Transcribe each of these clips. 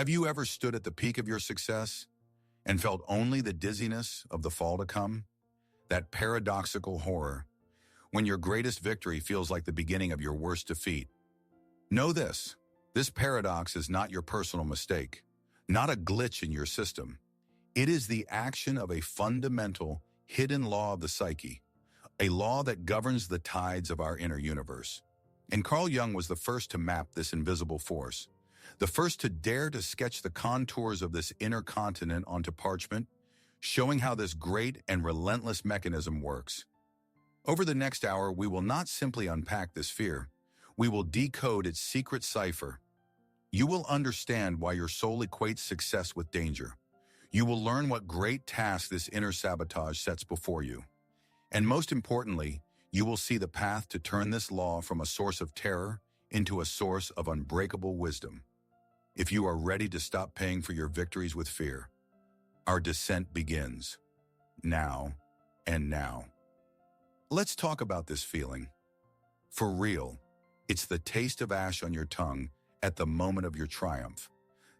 Have you ever stood at the peak of your success and felt only the dizziness of the fall to come? That paradoxical horror, when your greatest victory feels like the beginning of your worst defeat. Know this paradox is not your personal mistake, not a glitch in your system. It is the action of a fundamental, hidden law of the psyche, a law that governs the tides of our inner universe. And Carl Jung was the first to map this invisible force, the first to dare to sketch the contours of this inner continent onto parchment, showing how this great and relentless mechanism works. Over the next hour, we will not simply unpack this fear. We will decode its secret cipher. You will understand why your soul equates success with danger. You will learn what great task this inner sabotage sets before you. And most importantly, you will see the path to turn this law from a source of terror into a source of unbreakable wisdom. If you are ready to stop paying for your victories with fear, our descent begins. Now and now. Let's talk about this feeling. For real, it's the taste of ash on your tongue at the moment of your triumph.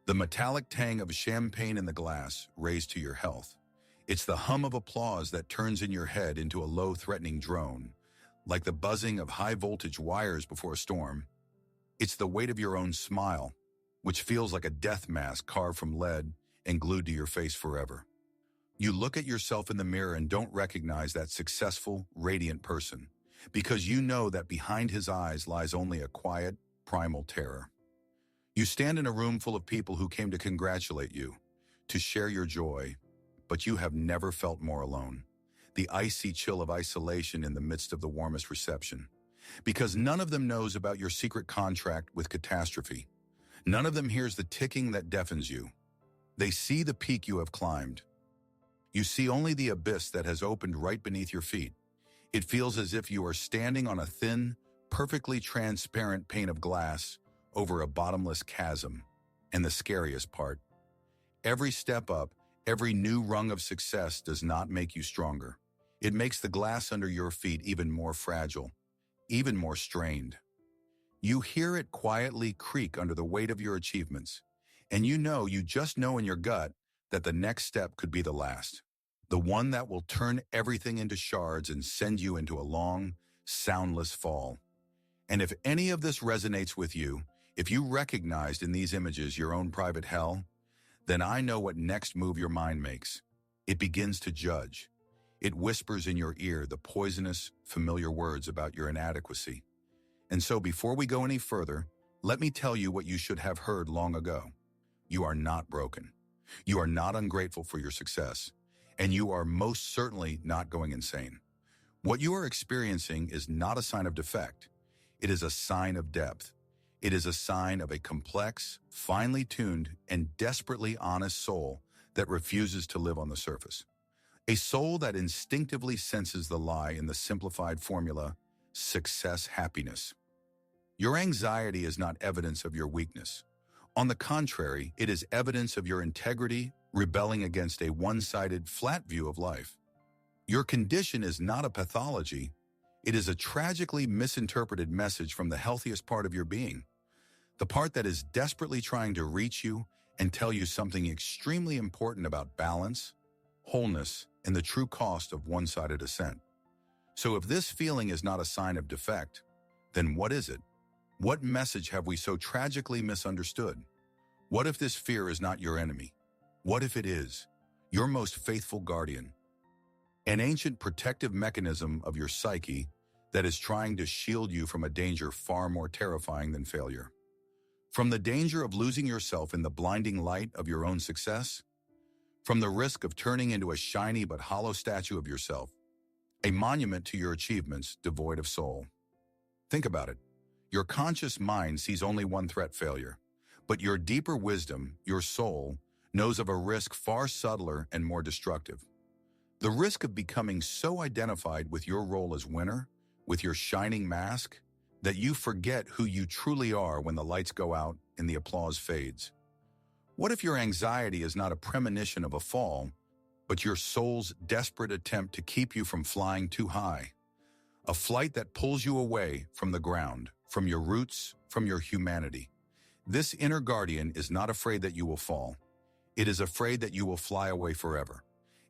The metallic tang of champagne in the glass raised to your health. It's the hum of applause that turns in your head into a low, threatening drone, like the buzzing of high-voltage wires before a storm. It's the weight of your own smile, which feels like a death mask carved from lead and glued to your face forever. You look at yourself in the mirror and don't recognize that successful, radiant person, because you know that behind his eyes lies only a quiet, primal terror. You stand in a room full of people who came to congratulate you, to share your joy, but you have never felt more alone. The icy chill of isolation in the midst of the warmest reception. Because none of them knows about your secret contract with catastrophe. None of them hears the ticking that deafens you. They see the peak you have climbed. You see only the abyss that has opened right beneath your feet. It feels as if you are standing on a thin, perfectly transparent pane of glass over a bottomless chasm. And the scariest part, every step up, every new rung of success does not make you stronger. It makes the glass under your feet even more fragile, even more strained. You hear it quietly creak under the weight of your achievements, and you just know in your gut that the next step could be the last, the one that will turn everything into shards and send you into a long, soundless fall. And if any of this resonates with you, if you recognized in these images your own private hell, then I know what next move your mind makes. It begins to judge. It whispers in your ear the poisonous, familiar words about your inadequacy. And so before we go any further, let me tell you what you should have heard long ago. You are not broken. You are not ungrateful for your success. And you are most certainly not going insane. What you are experiencing is not a sign of defect. It is a sign of depth. It is a sign of a complex, finely tuned, and desperately honest soul that refuses to live on the surface. A soul that instinctively senses the lie in the simplified formula, success, happiness. Your anxiety is not evidence of your weakness. On the contrary, it is evidence of your integrity, rebelling against a one-sided, flat view of life. Your condition is not a pathology. It is a tragically misinterpreted message from the healthiest part of your being. The part that is desperately trying to reach you and tell you something extremely important about balance, wholeness, and the true cost of one-sided ascent. So if this feeling is not a sign of defect, then what is it? What message have we so tragically misunderstood? What if this fear is not your enemy? What if it is your most faithful guardian? An ancient protective mechanism of your psyche that is trying to shield you from a danger far more terrifying than failure. From the danger of losing yourself in the blinding light of your own success, from the risk of turning into a shiny but hollow statue of yourself, a monument to your achievements devoid of soul. Think about it. Your conscious mind sees only one threat: failure. But your deeper wisdom, your soul, knows of a risk far subtler and more destructive. The risk of becoming so identified with your role as winner, with your shining mask, that you forget who you truly are when the lights go out and the applause fades. What if your anxiety is not a premonition of a fall, but your soul's desperate attempt to keep you from flying too high? A flight that pulls you away from the ground, from your roots, from your humanity. This inner guardian is not afraid that you will fall. It is afraid that you will fly away forever.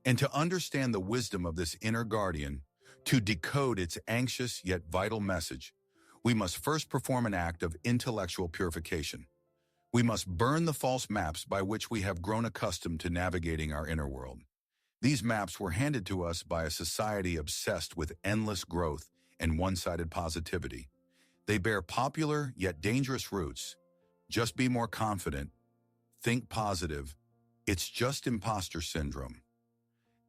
And to understand the wisdom of this inner guardian, to decode its anxious yet vital message, we must first perform an act of intellectual purification. We must burn the false maps by which we have grown accustomed to navigating our inner world. These maps were handed to us by a society obsessed with endless growth and one-sided positivity. They bear popular yet dangerous roots. Just be more confident. Think positive. It's just imposter syndrome.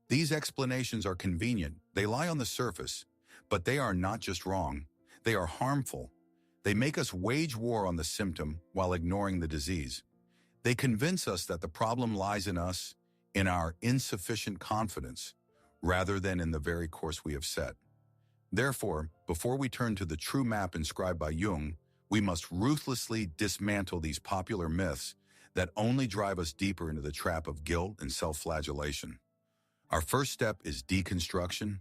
These explanations are convenient. They lie on the surface, but they are not just wrong. They are harmful. They make us wage war on the symptom while ignoring the disease. They convince us that the problem lies in us, in our insufficient confidence, rather than in the very course we have set. Therefore, before we turn to the true map inscribed by Jung, we must ruthlessly dismantle these popular myths that only drive us deeper into the trap of guilt and self-flagellation. Our first step is deconstruction.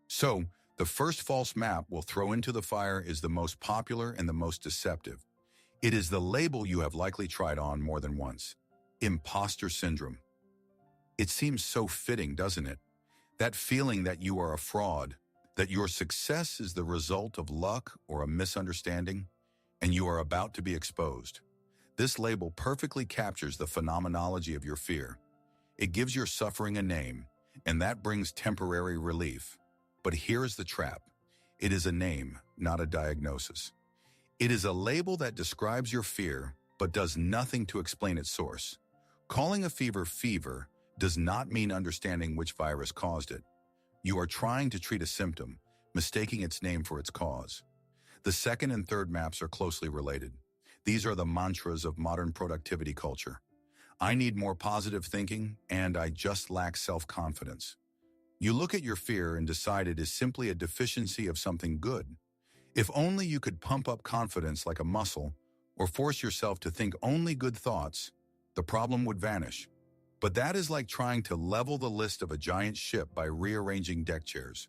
So, the first false map we'll throw into the fire is the most popular and the most deceptive. It is the label you have likely tried on more than once: imposter syndrome. It seems so fitting, doesn't it? That feeling that you are a fraud, that your success is the result of luck or a misunderstanding, and you are about to be exposed. This label perfectly captures the phenomenology of your fear. It gives your suffering a name, and that brings temporary relief. But here's the trap. It is a name, not a diagnosis. It is a label that describes your fear, but does nothing to explain its source. Calling a fever fever does not mean understanding which virus caused it. You are trying to treat a symptom, mistaking its name for its cause. The second and third maps are closely related. These are the mantras of modern productivity culture. I need more positive thinking, and I just lack self-confidence. You look at your fear and decide it is simply a deficiency of something good. If only you could pump up confidence like a muscle, or force yourself to think only good thoughts, the problem would vanish. But that is like trying to level the list of a giant ship by rearranging deck chairs.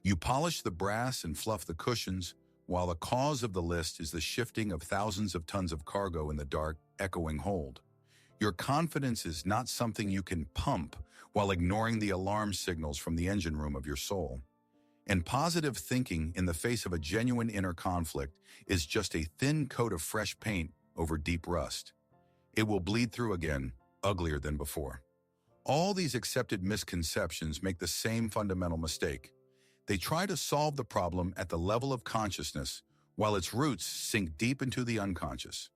You polish the brass and fluff the cushions, while the cause of the list is the shifting of thousands of tons of cargo in the dark, echoing hold. Your confidence is not something you can pump while ignoring the alarm signals from the engine room of your soul. And positive thinking in the face of a genuine inner conflict is just a thin coat of fresh paint over deep rust. It will bleed through again, uglier than before. All these accepted misconceptions make the same fundamental mistake. They try to solve the problem at the level of consciousness, while its roots sink deep into the unconscious.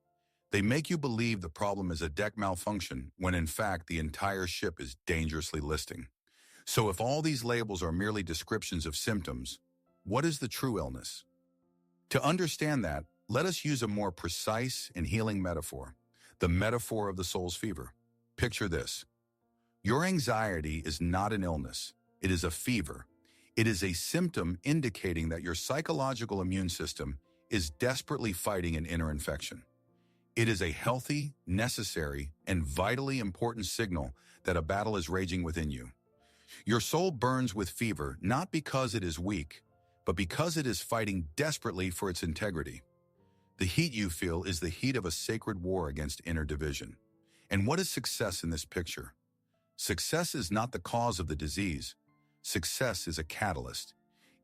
They make you believe the problem is a deck malfunction, when in fact the entire ship is dangerously listing. So if all these labels are merely descriptions of symptoms, what is the true illness? To understand that, let us use a more precise and healing metaphor, the metaphor of the soul's fever. Picture this. Your anxiety is not an illness. It is a fever. It is a symptom indicating that your psychological immune system is desperately fighting an inner infection. It is a healthy, necessary, and vitally important signal that a battle is raging within you. Your soul burns with fever not because it is weak, but because it is fighting desperately for its integrity. The heat you feel is the heat of a sacred war against inner division. And what is success in this picture? Success is not the cause of the disease. Success is a catalyst.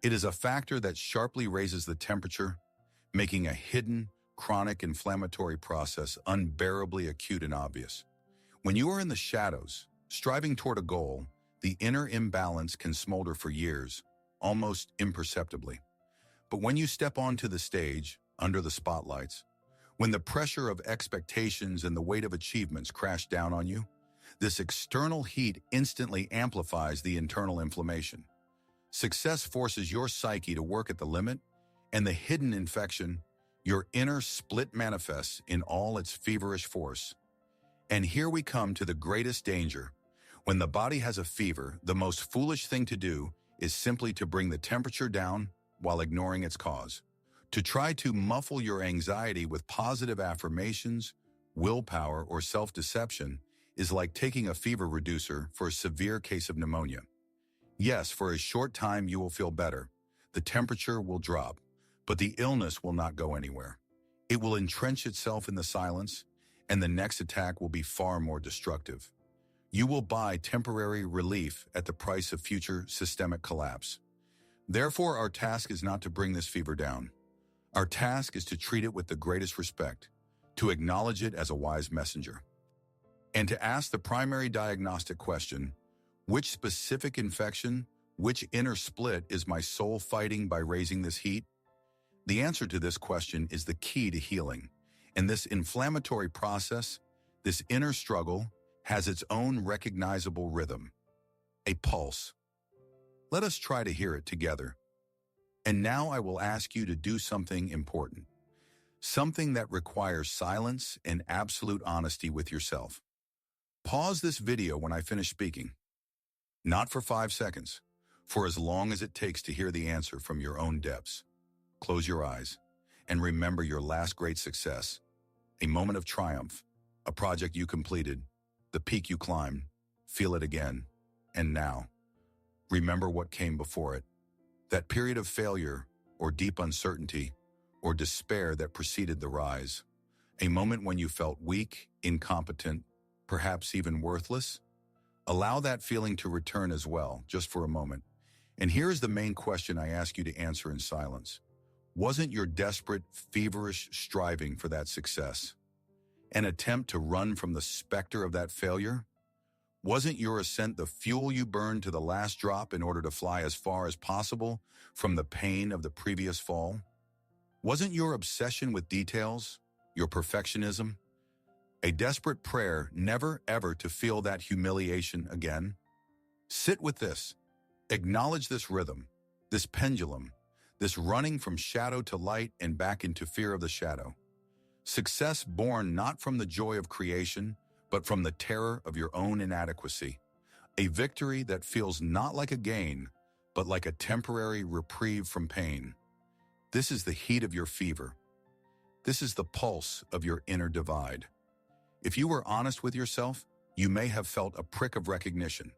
It is a factor that sharply raises the temperature, making a hidden, chronic inflammatory process unbearably acute and obvious. When you are in the shadows, striving toward a goal, the inner imbalance can smolder for years, almost imperceptibly. But when you step onto the stage, under the spotlights, when the pressure of expectations and the weight of achievements crash down on you, this external heat instantly amplifies the internal inflammation. Success forces your psyche to work at the limit, and the hidden infection, your inner split, manifests in all its feverish force. And here we come to the greatest danger. When the body has a fever, the most foolish thing to do is simply to bring the temperature down while ignoring its cause. To try to muffle your anxiety with positive affirmations, willpower, or self-deception is like taking a fever reducer for a severe case of pneumonia. Yes, for a short time you will feel better. The temperature will drop, but the illness will not go anywhere. It will entrench itself in the silence, and the next attack will be far more destructive. You will buy temporary relief at the price of future systemic collapse. Therefore, our task is not to bring this fever down. Our task is to treat it with the greatest respect, to acknowledge it as a wise messenger, and to ask the primary diagnostic question, which specific infection, which inner split is my soul fighting by raising this heat? The answer to this question is the key to healing, and this inflammatory process, this inner struggle, has its own recognizable rhythm, a pulse. Let us try to hear it together. And now I will ask you to do something important, something that requires silence and absolute honesty with yourself. Pause this video when I finish speaking. Not for 5 seconds, for as long as it takes to hear the answer from your own depths. Close your eyes and remember your last great success, a moment of triumph, a project you completed, the peak you climbed. Feel it again. And now, remember what came before it, that period of failure or deep uncertainty or despair that preceded the rise, a moment when you felt weak, incompetent, perhaps even worthless. Allow that feeling to return as well, just for a moment. And here is the main question I ask you to answer in silence. Wasn't your desperate, feverish striving for that success an attempt to run from the specter of that failure? Wasn't your ascent the fuel you burned to the last drop in order to fly as far as possible from the pain of the previous fall? Wasn't your obsession with details, your perfectionism, a desperate prayer never ever to feel that humiliation again? Sit with this. Acknowledge this rhythm, this pendulum, this running from shadow to light and back into fear of the shadow. Success born not from the joy of creation, but from the terror of your own inadequacy. A victory that feels not like a gain, but like a temporary reprieve from pain. This is the heat of your fever. This is the pulse of your inner divide. If you were honest with yourself, you may have felt a prick of recognition.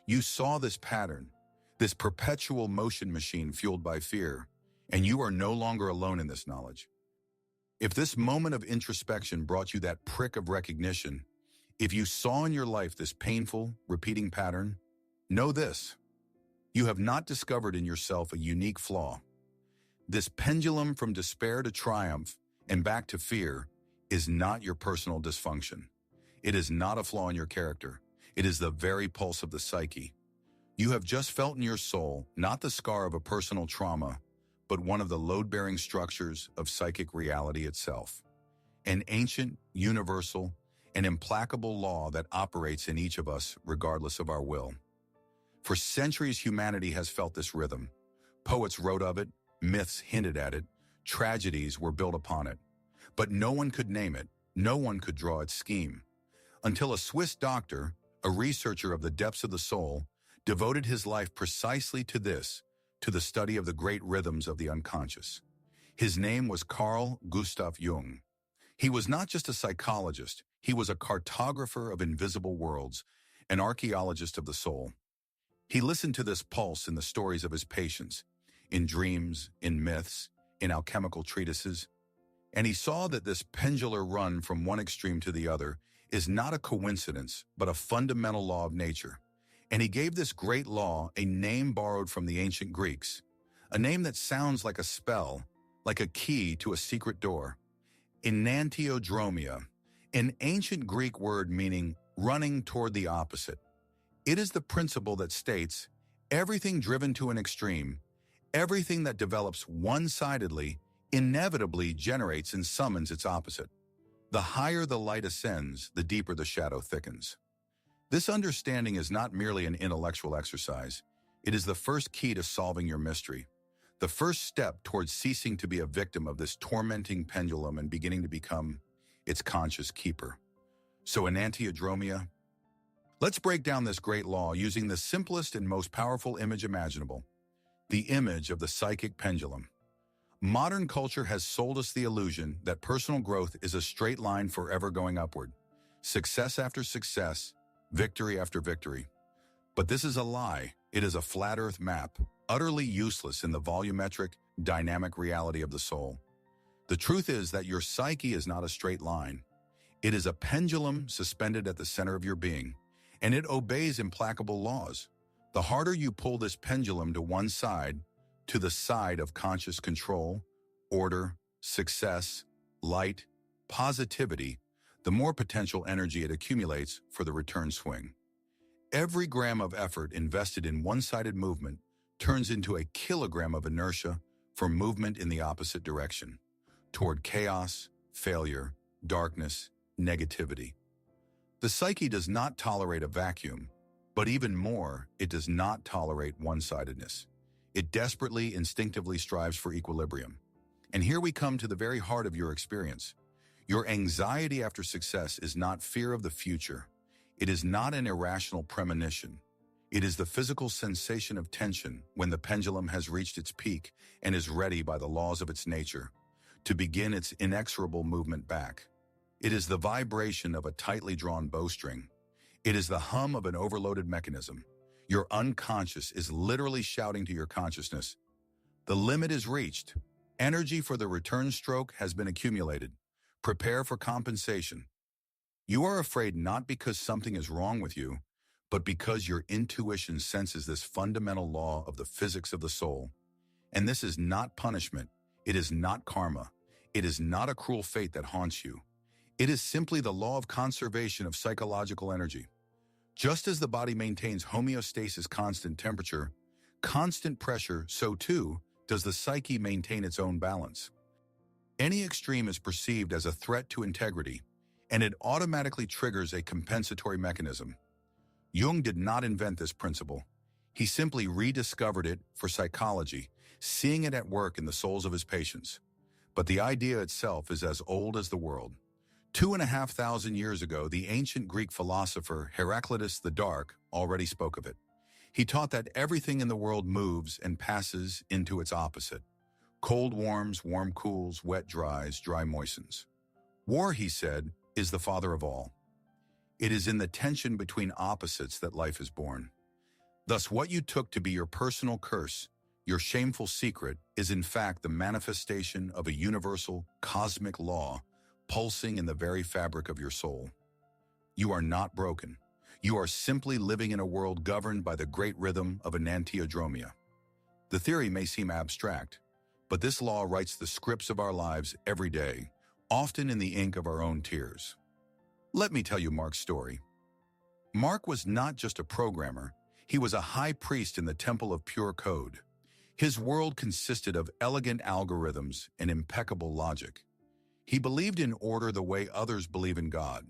You saw this pattern, this perpetual motion machine fueled by fear, and you are no longer alone in this knowledge. If this moment of introspection brought you that prick of recognition, if you saw in your life this painful, repeating pattern, know this: you have not discovered in yourself a unique flaw. This pendulum from despair to triumph and back to fear is not your personal dysfunction. It is not a flaw in your character. It is the very pulse of the psyche. You have just felt in your soul not the scar of a personal trauma, but one of the load-bearing structures of psychic reality itself. An ancient, universal, and implacable law that operates in each of us regardless of our will. For centuries, humanity has felt this rhythm. Poets wrote of it, myths hinted at it, tragedies were built upon it. But no one could name it, no one could draw its scheme. Until a Swiss doctor, a researcher of the depths of the soul, devoted his life precisely to this, to the study of the great rhythms of the unconscious. His name was Carl Gustav Jung. He was not just a psychologist, he was a cartographer of invisible worlds, an archaeologist of the soul. He listened to this pulse in the stories of his patients, in dreams, in myths, in alchemical treatises, and he saw that this pendular run from one extreme to the other is not a coincidence, but a fundamental law of nature. And he gave this great law a name borrowed from the ancient Greeks, a name that sounds like a spell, like a key to a secret door. Enantiodromia, an ancient Greek word meaning running toward the opposite. It is the principle that states everything driven to an extreme, everything that develops one-sidedly, inevitably generates and summons its opposite. The higher the light ascends, the deeper the shadow thickens. This understanding is not merely an intellectual exercise. It is the first key to solving your mystery, the first step towards ceasing to be a victim of this tormenting pendulum and beginning to become its conscious keeper. So enantiodromia, let's break down this great law using the simplest and most powerful image imaginable, the image of the psychic pendulum. Modern culture has sold us the illusion that personal growth is a straight line forever going upward, success after success, victory after victory. But this is a lie. It is a flat earth map, utterly useless in the volumetric, dynamic reality of the soul. The truth is that your psyche is not a straight line. It is a pendulum suspended at the center of your being, and it obeys implacable laws. The harder you pull this pendulum to one side, to the side of conscious control, order, success, light, positivity, the more potential energy it accumulates for the return swing. Every gram of effort invested in one-sided movement turns into a kilogram of inertia for movement in the opposite direction, toward chaos, failure, darkness, negativity. The psyche does not tolerate a vacuum, but even more, it does not tolerate one-sidedness. It desperately, instinctively strives for equilibrium. And here we come to the very heart of your experience. Your anxiety after success is not fear of the future. It is not an irrational premonition. It is the physical sensation of tension when the pendulum has reached its peak and is ready by the laws of its nature to begin its inexorable movement back. It is the vibration of a tightly drawn bowstring. It is the hum of an overloaded mechanism. Your unconscious is literally shouting to your consciousness, "The limit is reached. Energy for the return stroke has been accumulated. Prepare for compensation." You are afraid not because something is wrong with you, but because your intuition senses this fundamental law of the physics of the soul. And this is not punishment. It is not karma. It is not a cruel fate that haunts you. It is simply the law of conservation of psychological energy. Just as the body maintains homeostasis, constant temperature, constant pressure, so too does the psyche maintain its own balance. Any extreme is perceived as a threat to integrity, and it automatically triggers a compensatory mechanism. Jung did not invent this principle. He simply rediscovered it for psychology, seeing it at work in the souls of his patients. But the idea itself is as old as the world. 2,500 years ago, the ancient Greek philosopher Heraclitus the Dark already spoke of it. He taught that everything in the world moves and passes into its opposite. Cold warms, warm cools, wet dries, dry moistens. War, he said, is the father of all. It is in the tension between opposites that life is born. Thus, what you took to be your personal curse, your shameful secret, is in fact the manifestation of a universal, cosmic law pulsing in the very fabric of your soul. You are not broken. You are simply living in a world governed by the great rhythm of enantiodromia. The theory may seem abstract, but this law writes the scripts of our lives every day, often in the ink of our own tears. Let me tell you Mark's story. Mark was not just a programmer, he was a high priest in the temple of pure code. His world consisted of elegant algorithms and impeccable logic. He believed in order the way others believe in God.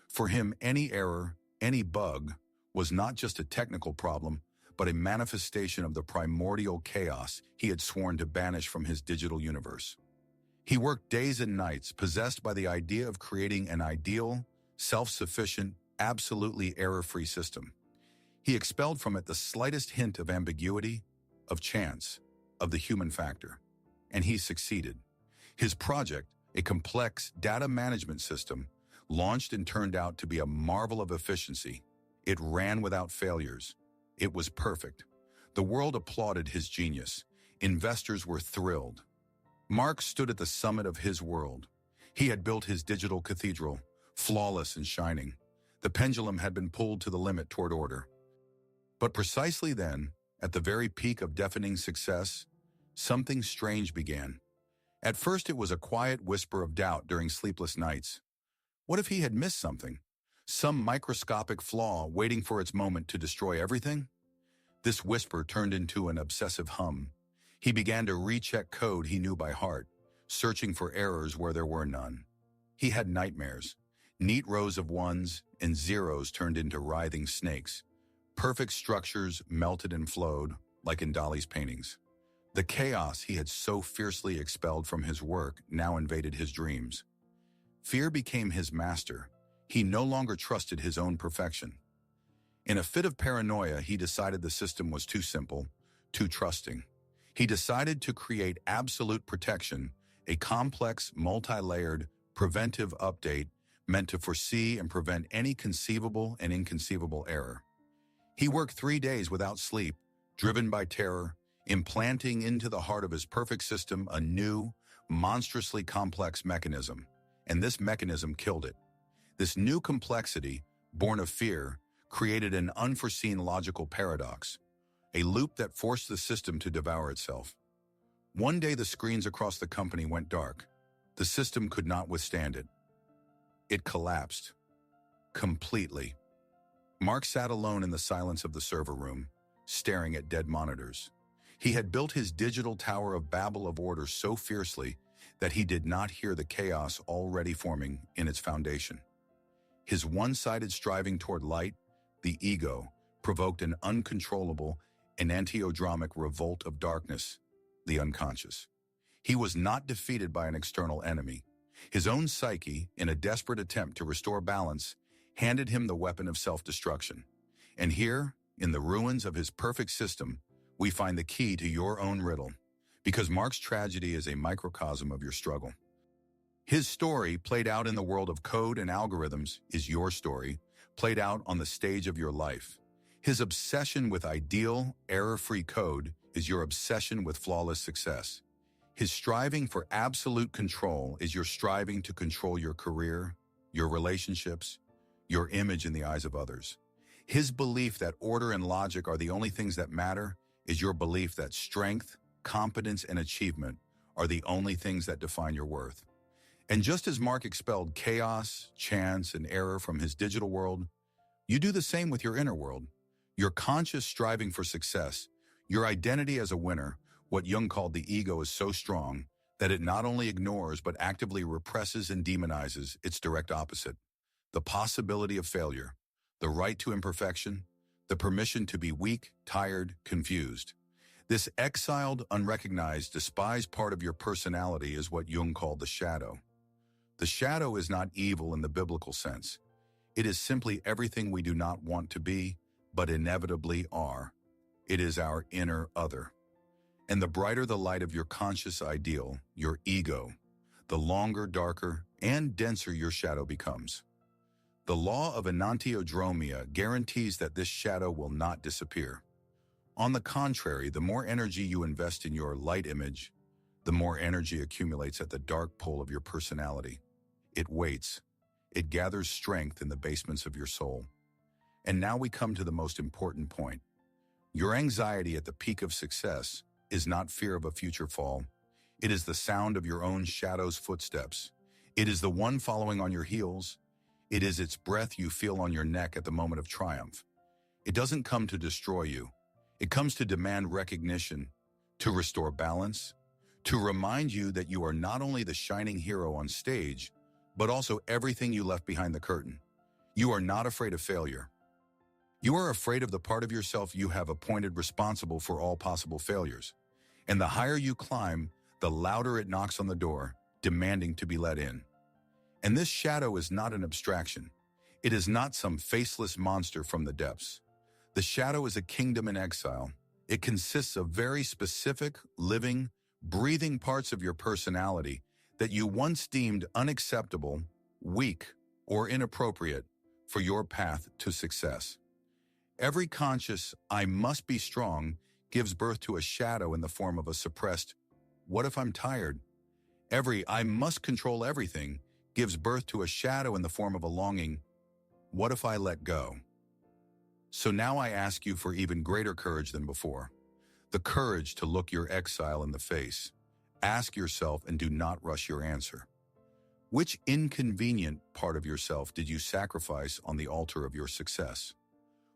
For him, any error, any bug, was not just a technical problem, but a manifestation of the primordial chaos he had sworn to banish from his digital universe. He worked days and nights, possessed by the idea of creating an ideal, self-sufficient, absolutely error-free system. He expelled from it the slightest hint of ambiguity, of chance, of the human factor. And he succeeded. His project, a complex data management system, launched and turned out to be a marvel of efficiency. It ran without failures. It was perfect. The world applauded his genius. Investors were thrilled. Mark stood at the summit of his world. He had built his digital cathedral, flawless and shining. The pendulum had been pulled to the limit toward order. But precisely then, at the very peak of deafening success, something strange began. At first it was a quiet whisper of doubt during sleepless nights. What if he had missed something? Some microscopic flaw waiting for its moment to destroy everything? This whisper turned into an obsessive hum. He began to recheck code he knew by heart, searching for errors where there were none. He had nightmares. Neat rows of ones and zeros turned into writhing snakes. Perfect structures melted and flowed, like in Dali's paintings. The chaos he had so fiercely expelled from his work now invaded his dreams. Fear became his master. He no longer trusted his own perfection. In a fit of paranoia, he decided the system was too simple, too trusting. He decided to create absolute protection, a complex, multi-layered, preventive update meant to foresee and prevent any conceivable and inconceivable error. He worked 3 days without sleep, driven by terror, implanting into the heart of his perfect system a new, monstrously complex mechanism, and this mechanism killed it. This new complexity, born of fear, created an unforeseen logical paradox, a loop that forced the system to devour itself. One day the screens across the company went dark. The system could not withstand it. It collapsed. Completely. Mark sat alone in the silence of the server room, staring at dead monitors. He had built his digital Tower of Babel of order so fiercely that he did not hear the chaos already forming in its foundation. His one-sided striving toward light, the ego, provoked an uncontrollable and enantiodromic revolt of darkness, the unconscious. He was not defeated by an external enemy. His own psyche, in a desperate attempt to restore balance, handed him the weapon of self-destruction. And here, in the ruins of his perfect system, we find the key to your own riddle, because Mark's tragedy is a microcosm of your struggle. His story, played out in the world of code and algorithms, is your story, played out on the stage of your life. His obsession with ideal, error-free code is your obsession with flawless success. His striving for absolute control is your striving to control your career, your relationships, your image in the eyes of others. His belief that order and logic are the only things that matter is your belief that strength, competence, and achievement are the only things that define your worth. And just as Mark expelled chaos, chance, and error from his digital world, you do the same with your inner world. Your conscious striving for success, your identity as a winner, what Jung called the ego, is so strong that it not only ignores but actively represses and demonizes its direct opposite: the possibility of failure, the right to imperfection, the permission to be weak, tired, confused. This exiled, unrecognized, despised part of your personality is what Jung called the shadow. The shadow is not evil in the biblical sense. It is simply everything we do not want to be, but inevitably are. It is our inner other. And the brighter the light of your conscious ideal, your ego, the longer, darker, and denser your shadow becomes. The law of enantiodromia guarantees that this shadow will not disappear. On the contrary, the more energy you invest in your light image, the more energy accumulates at the dark pole of your personality. It waits. It gathers strength in the basements of your soul. And now we come to the most important point. Your anxiety at the peak of success is not fear of a future fall. It is the sound of your own shadow's footsteps. It is the one following on your heels. It is its breath you feel on your neck at the moment of triumph. It doesn't come to destroy you. It comes to demand recognition, to restore balance, to remind you that you are not only the shining hero on stage, but also everything you left behind the curtain. You are not afraid of failure. You are afraid of the part of yourself you have appointed responsible for all possible failures. And the higher you climb, the louder it knocks on the door, demanding to be let in. And this shadow is not an abstraction. It is not some faceless monster from the depths. The shadow is a kingdom in exile. It consists of very specific, living, breathing parts of your personality that you once deemed unacceptable, weak, or inappropriate for your path to success. Every conscious "I must be strong" gives birth to a shadow in the form of a suppressed "what if I'm tired?" Every "I must control everything" gives birth to a shadow in the form of a longing, "what if I let go?" So now I ask you for even greater courage than before. The courage to look your exile in the face. Ask yourself and do not rush your answer. Which inconvenient part of yourself did you sacrifice on the altar of your success?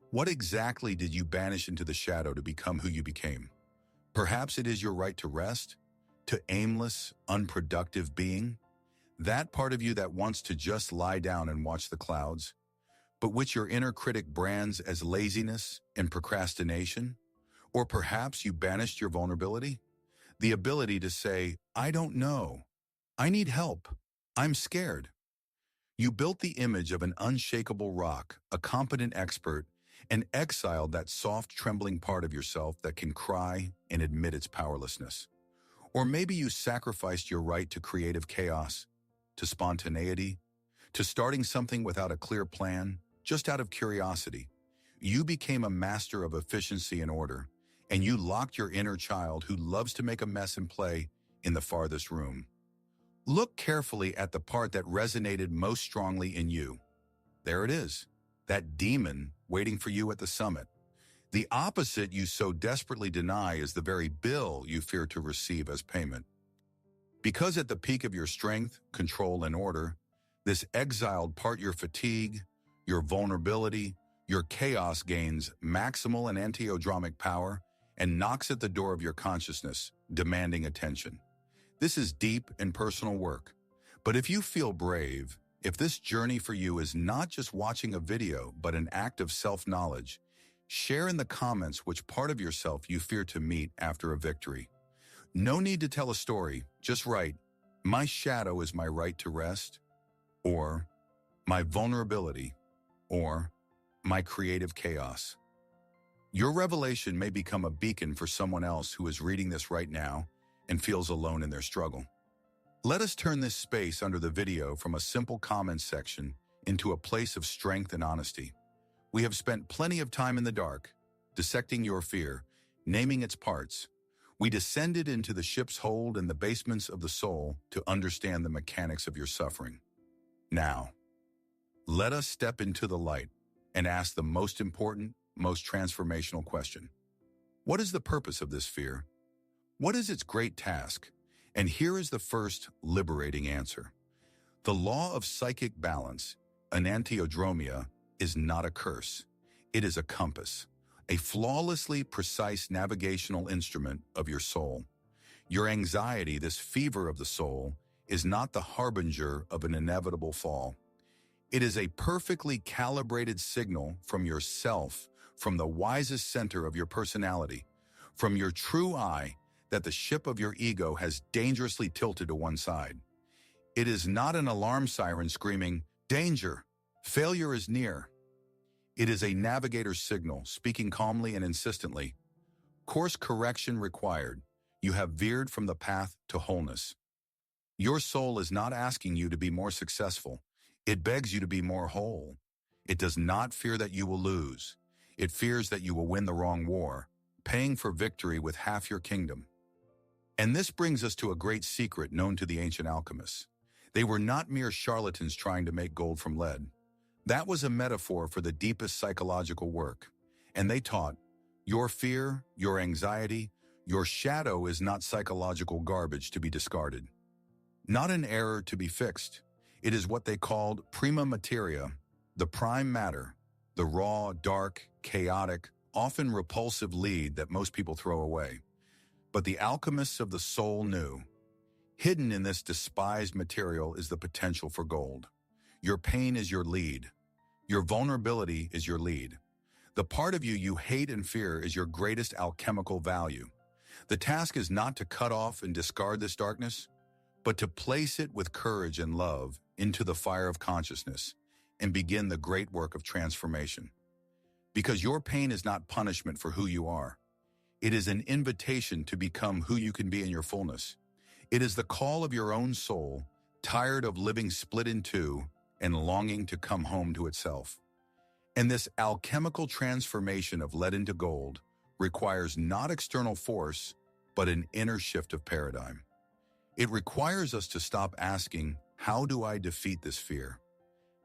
What exactly did you banish into the shadow to become who you became? Perhaps it is your right to rest, to aimless, unproductive being, that part of you that wants to just lie down and watch the clouds, but which your inner critic brands as laziness and procrastination? Or perhaps you banished your vulnerability? The ability to say, "I don't know. I need help. I'm scared." You built the image of an unshakable rock, a competent expert, and exiled that soft, trembling part of yourself that can cry and admit its powerlessness. Or maybe you sacrificed your right to creative chaos, to spontaneity, to starting something without a clear plan, just out of curiosity. You became a master of efficiency and order, and you locked your inner child who loves to make a mess and play in the farthest room. Look carefully at the part that resonated most strongly in you. There it is, that demon waiting for you at the summit. The opposite you so desperately deny is the very bill you fear to receive as payment. Because at the peak of your strength, control, and order, this exiled part, your fatigue, your vulnerability, your chaos gains maximal and antiodromic power and knocks at the door of your consciousness, demanding attention. This is deep and personal work. But if you feel brave, if this journey for you is not just watching a video, but an act of self-knowledge, share in the comments which part of yourself you fear to meet after a victory. No need to tell a story, just write, "My shadow is my right to rest," or "My vulnerability," or "My creative chaos." Your revelation may become a beacon for someone else who is reading this right now and feels alone in their struggle. Let us turn this space under the video from a simple comments section into a place of strength and honesty. We have spent plenty of time in the dark, dissecting your fear, naming its parts. We descended into the ship's hold and the basements of the soul to understand the mechanics of your suffering. Now, let us step into the light and ask the most important, most transformational question. What is the purpose of this fear? What is its great task? And here is the first liberating answer. The law of psychic balance, enantiodromia, is not a curse. It is a compass, a flawlessly precise navigational instrument of your soul. Your anxiety, this fever of the soul, is not the harbinger of an inevitable fall. It is a perfectly calibrated signal from yourself, from the wisest center of your personality, from your true I, that the ship of your ego has dangerously tilted to one side. It is not an alarm siren screaming, "Danger! Failure is near." It is a navigator's signal, speaking calmly and insistently. Course correction required. You have veered from the path to wholeness. Your soul is not asking you to be more successful. It begs you to be more whole. It does not fear that you will lose. It fears that you will win the wrong war, paying for victory with half your kingdom. And this brings us to a great secret known to the ancient alchemists. They were not mere charlatans trying to make gold from lead. That was a metaphor for the deepest psychological work. And they taught, your fear, your anxiety, your shadow is not psychological garbage to be discarded. Not an error to be fixed. It is what they called prima materia, the prime matter, the raw, dark, chaotic, often repulsive lead that most people throw away. But the alchemists of the soul knew. Hidden in this despised material is the potential for gold. Your pain is your lead. Your vulnerability is your lead. The part of you you hate and fear is your greatest alchemical value. The task is not to cut off and discard this darkness, but to place it with courage and love into the fire of consciousness and begin the great work of transformation. Because your pain is not punishment for who you are. It is an invitation to become who you can be in your fullness. It is the call of your own soul, tired of living split in two and longing to come home to itself. And this alchemical transformation of lead into gold requires not external force, but an inner shift of paradigm. It requires us to stop asking, how do I defeat this fear?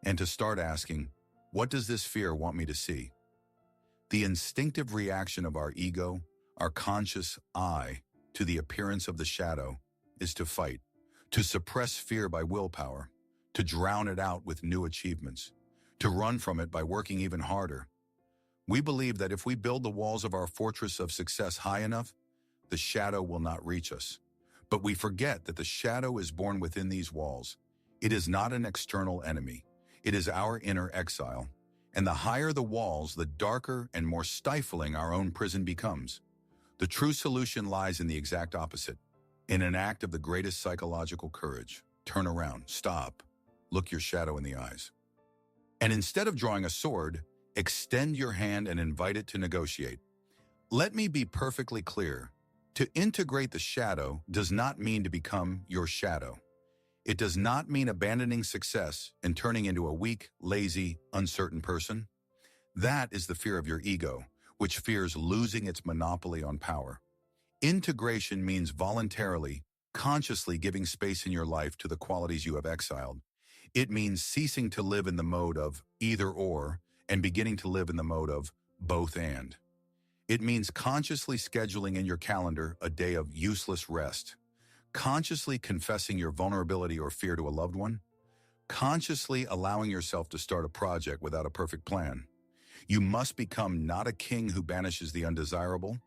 And to start asking, what does this fear want me to see? The instinctive reaction of our ego, our conscious I, to the appearance of the shadow is to fight, to suppress fear by willpower, to drown it out with new achievements, to run from it by working even harder. We believe that if we build the walls of our fortress of success high enough, the shadow will not reach us. But we forget that the shadow is born within these walls. It is not an external enemy. It is our inner exile. And the higher the walls, the darker and more stifling our own prison becomes. The true solution lies in the exact opposite, in an act of the greatest psychological courage. Turn around, stop, look your shadow in the eyes. And instead of drawing a sword, extend your hand and invite it to negotiate. Let me be perfectly clear. To integrate the shadow does not mean to become your shadow. It does not mean abandoning success and turning into a weak, lazy, uncertain person. That is the fear of your ego, which fears losing its monopoly on power. Integration means voluntarily, consciously giving space in your life to the qualities you have exiled. It means ceasing to live in the mode of either or and beginning to live in the mode of both and. It means consciously scheduling in your calendar a day of useless rest, consciously confessing your vulnerability or fear to a loved one, consciously allowing yourself to start a project without a perfect plan. You must become not a king who banishes the undesirable,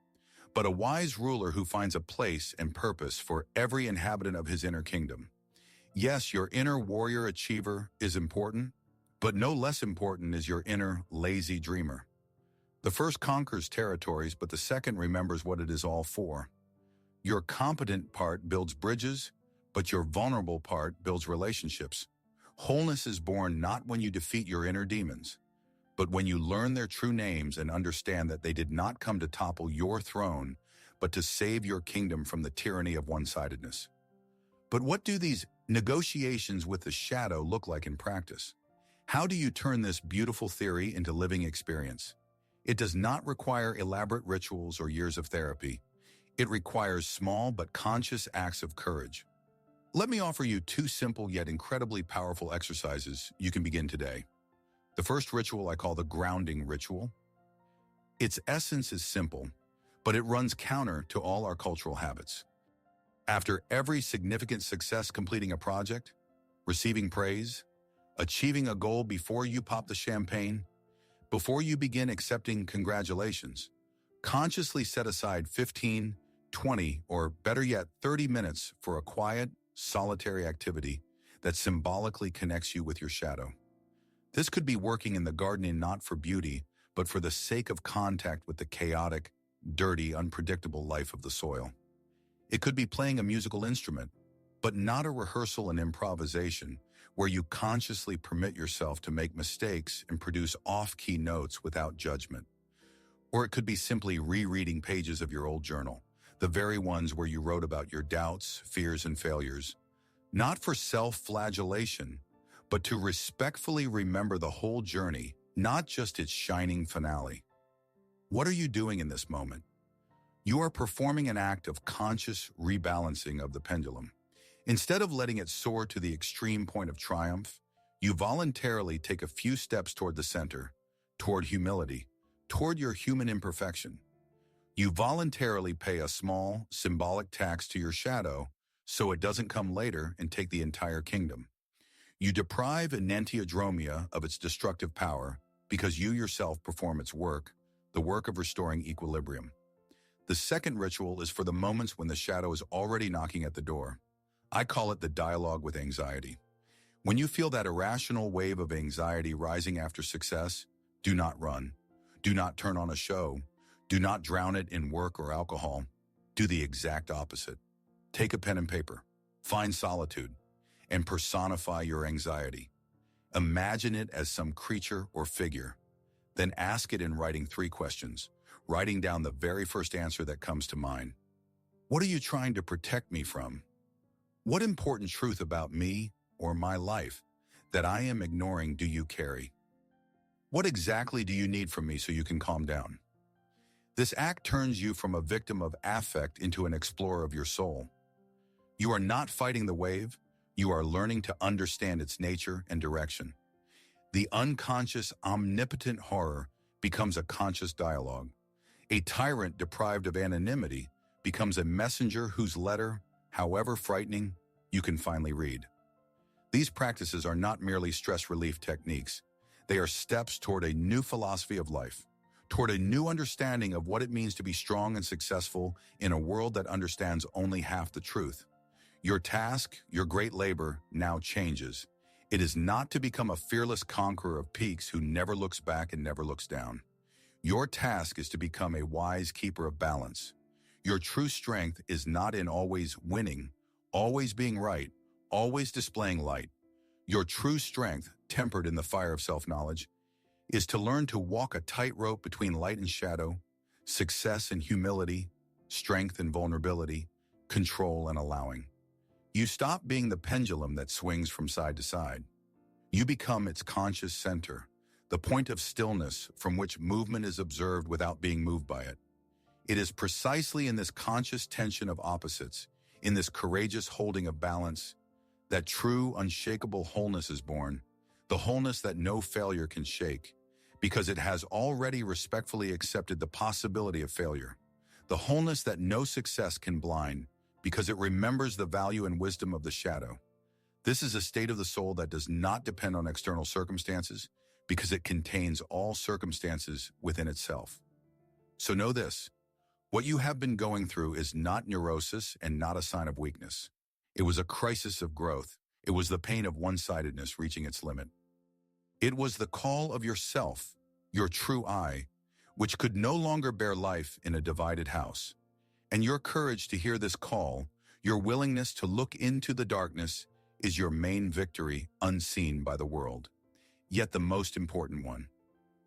but a wise ruler who finds a place and purpose for every inhabitant of his inner kingdom. Yes, your inner warrior achiever is important, but no less important is your inner lazy dreamer. The first conquers territories, but the second remembers what it is all for. Your competent part builds bridges, but your vulnerable part builds relationships. Wholeness is born not when you defeat your inner demons, but when you learn their true names and understand that they did not come to topple your throne, but to save your kingdom from the tyranny of one-sidedness. But what do these negotiations with the shadow look like in practice? How do you turn this beautiful theory into living experience? It does not require elaborate rituals or years of therapy. It requires small but conscious acts of courage. Let me offer you two simple yet incredibly powerful exercises you can begin today. The first ritual I call the grounding ritual. Its essence is simple, but it runs counter to all our cultural habits. After every significant success completing a project, receiving praise, achieving a goal before you pop the champagne, before you begin accepting congratulations, consciously set aside 15, 20, or better yet 30 minutes for a quiet, solitary activity that symbolically connects you with your shadow. This could be working in the garden not for beauty, but for the sake of contact with the chaotic, dirty, unpredictable life of the soil. It could be playing a musical instrument, but not a rehearsal and improvisation where you consciously permit yourself to make mistakes and produce off-key notes without judgment. Or it could be simply rereading pages of your old journal, the very ones where you wrote about your doubts, fears, and failures, not for self-flagellation, but to respectfully remember the whole journey, not just its shining finale. What are you doing in this moment? You are performing an act of conscious rebalancing of the pendulum. Instead of letting it soar to the extreme point of triumph, you voluntarily take a few steps toward the center, toward humility, toward your human imperfection. You voluntarily pay a small, symbolic tax to your shadow so it doesn't come later and take the entire kingdom. You deprive enantiodromia of its destructive power because you yourself perform its work, the work of restoring equilibrium. The second ritual is for the moments when the shadow is already knocking at the door. I call it the dialogue with anxiety. When you feel that irrational wave of anxiety rising after success, do not run. Do not turn on a show. Do not drown it in work or alcohol. Do the exact opposite. Take a pen and paper, find solitude, and personify your anxiety. Imagine it as some creature or figure. Then ask it in writing 3 questions, writing down the very first answer that comes to mind. What are you trying to protect me from? What important truth about me or my life that I am ignoring do you carry? What exactly do you need from me so you can calm down? This act turns you from a victim of affect into an explorer of your soul. You are not fighting the wave, you are learning to understand its nature and direction. The unconscious, omnipotent horror becomes a conscious dialogue. A tyrant deprived of anonymity becomes a messenger whose letter, however frightening, you can finally read. These practices are not merely stress relief techniques. They are steps toward a new philosophy of life, toward a new understanding of what it means to be strong and successful in a world that understands only half the truth. Your task, your great labor, now changes. It is not to become a fearless conqueror of peaks who never looks back and never looks down. Your task is to become a wise keeper of balance. Your true strength is not in always winning, always being right, always displaying light. Your true strength, tempered in the fire of self-knowledge, is to learn to walk a tightrope between light and shadow, success and humility, strength and vulnerability, control and allowing. You stop being the pendulum that swings from side to side. You become its conscious center, the point of stillness from which movement is observed without being moved by it. It is precisely in this conscious tension of opposites, in this courageous holding of balance, that true, unshakable wholeness is born, the wholeness that no failure can shake, because it has already respectfully accepted the possibility of failure. The wholeness that no success can blind, because it remembers the value and wisdom of the shadow. This is a state of the soul that does not depend on external circumstances, because it contains all circumstances within itself. So know this: what you have been going through is not neurosis and not a sign of weakness. It was a crisis of growth. It was the pain of one-sidedness reaching its limit. It was the call of yourself, your true I, which could no longer bear life in a divided house. And your courage to hear this call, your willingness to look into the darkness, is your main victory unseen by the world. Yet the most important one.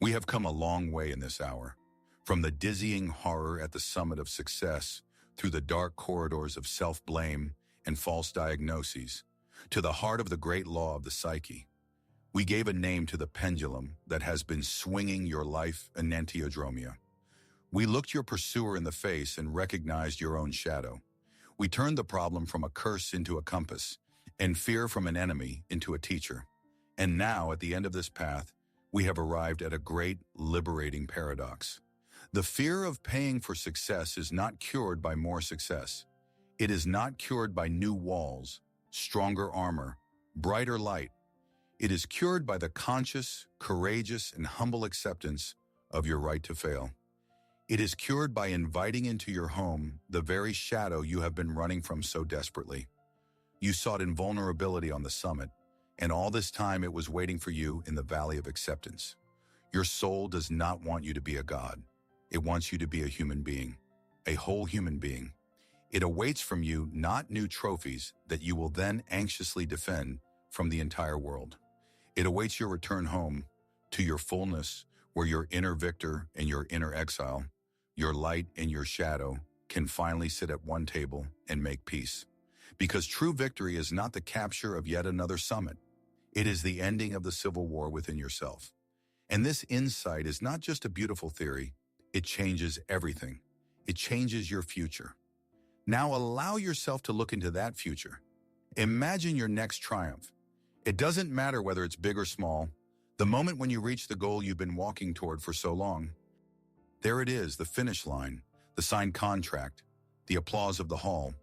We have come a long way in this hour, from the dizzying horror at the summit of success, through the dark corridors of self-blame and false diagnoses, to the heart of the great law of the psyche. We gave a name to the pendulum that has been swinging your life enantiodromia. We looked your pursuer in the face and recognized your own shadow. We turned the problem from a curse into a compass, and fear from an enemy into a teacher. And now, at the end of this path, we have arrived at a great, liberating paradox. The fear of paying for success is not cured by more success. It is not cured by new walls, stronger armor, brighter light. It is cured by the conscious, courageous, and humble acceptance of your right to fail. It is cured by inviting into your home the very shadow you have been running from so desperately. You sought invulnerability on the summit, and all this time it was waiting for you in the valley of acceptance. Your soul does not want you to be a god. It wants you to be a human being, a whole human being. It awaits from you not new trophies that you will then anxiously defend from the entire world. It awaits your return home to your fullness, where your inner victor and your inner exile, your light and your shadow, can finally sit at one table and make peace. Because true victory is not the capture of yet another summit. It is the ending of the civil war within yourself. And this insight is not just a beautiful theory. It changes everything. It changes your future. Now allow yourself to look into that future. Imagine your next triumph. It doesn't matter whether it's big or small, the moment when you reach the goal you've been walking toward for so long. There it is, the finish line, the signed contract, the applause of the hall.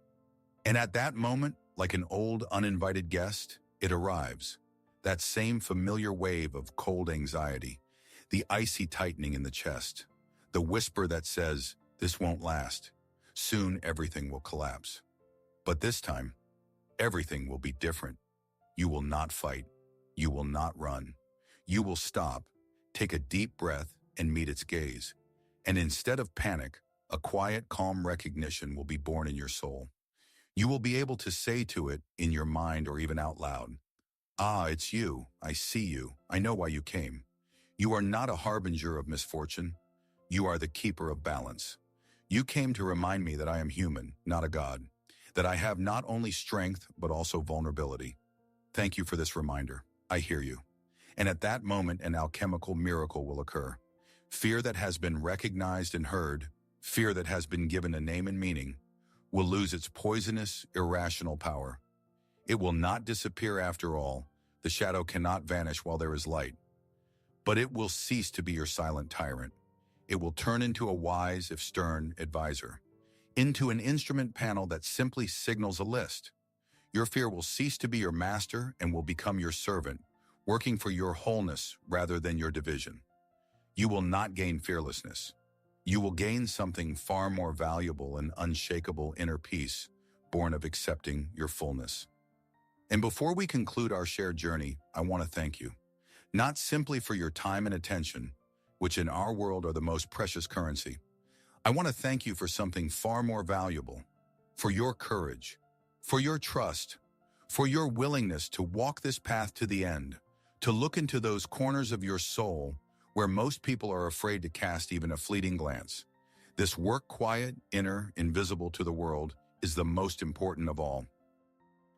And at that moment, like an old uninvited guest, it arrives. That same familiar wave of cold anxiety, the icy tightening in the chest, the whisper that says, "This won't last. Soon everything will collapse." But this time, everything will be different. You will not fight. You will not run. You will stop, take a deep breath, and meet its gaze. And instead of panic, a quiet, calm recognition will be born in your soul. You will be able to say to it in your mind or even out loud, "Ah, it's you. I see you. I know why you came. You are not a harbinger of misfortune. You are the keeper of balance. You came to remind me that I am human, not a god, that I have not only strength but also vulnerability. Thank you for this reminder. I hear you." And at that moment, an alchemical miracle will occur. Fear that has been recognized and heard, fear that has been given a name and meaning, will lose its poisonous, irrational power. It will not disappear after all. The shadow cannot vanish while there is light. But it will cease to be your silent tyrant. It will turn into a wise, if stern, advisor, into an instrument panel that simply signals a list. Your fear will cease to be your master and will become your servant, working for your wholeness rather than your division. You will not gain fearlessness. You will gain something far more valuable, an unshakable inner peace, born of accepting your fullness. And before we conclude our shared journey, I want to thank you, not simply for your time and attention, which in our world are the most precious currency. I want to thank you for something far more valuable, for your courage, for your trust, for your willingness to walk this path to the end, to look into those corners of your soul where most people are afraid to cast even a fleeting glance. This work quiet, inner, invisible to the world is the most important of all.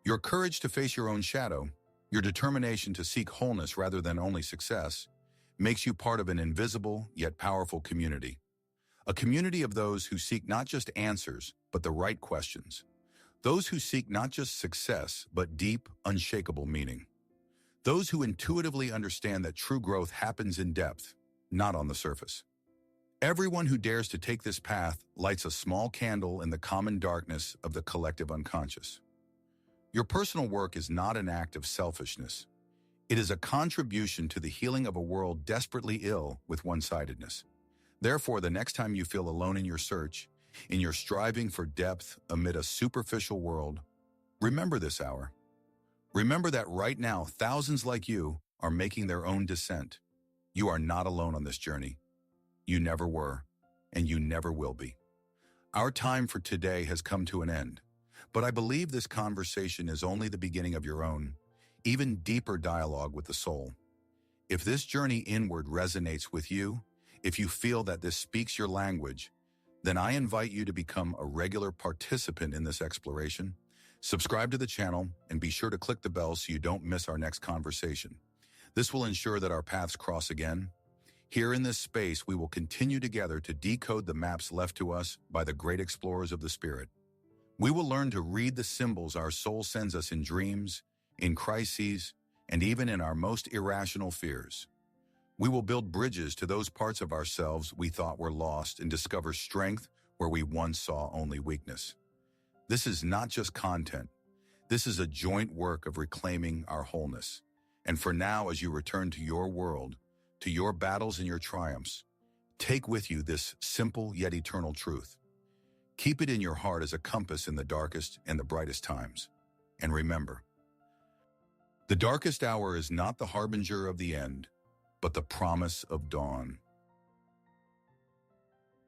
Your courage to face your own shadow, your determination to seek wholeness rather than only success, makes you part of an invisible yet powerful community. A community of those who seek not just answers, but the right questions. Those who seek not just success, but deep, unshakable meaning. Those who intuitively understand that true growth happens in depth, not on the surface. Everyone who dares to take this path lights a small candle in the common darkness of the collective unconscious. Your personal work is not an act of selfishness. It is a contribution to the healing of a world desperately ill with one-sidedness. Therefore, the next time you feel alone in your search, in your striving for depth amid a superficial world, remember this hour. Remember that right now, thousands like you are making their own descent. You are not alone on this journey. You never were, and you never will be. Our time for today has come to an end, but I believe this conversation is only the beginning of your own, even deeper dialogue with the soul. If this journey inward resonates with you, if you feel that this speaks your language, then I invite you to become a regular participant in this exploration. Subscribe to the channel and be sure to click the bell so you don't miss our next conversation. This will ensure that our paths cross again. Here in this space, we will continue together to decode the maps left to us by the great explorers of the spirit. We will learn to read the symbols our soul sends us in dreams, in crises, and even in our most irrational fears. We will build bridges to those parts of ourselves we thought were lost and discover strength where we once saw only weakness. This is not just content. This is a joint work of reclaiming our wholeness. And for now, as you return to your world, to your battles and your triumphs, take with you this simple yet eternal truth. Keep it in your heart as a compass in the darkest and the brightest times. And remember, the darkest hour is not the harbinger of the end, but the promise of dawn.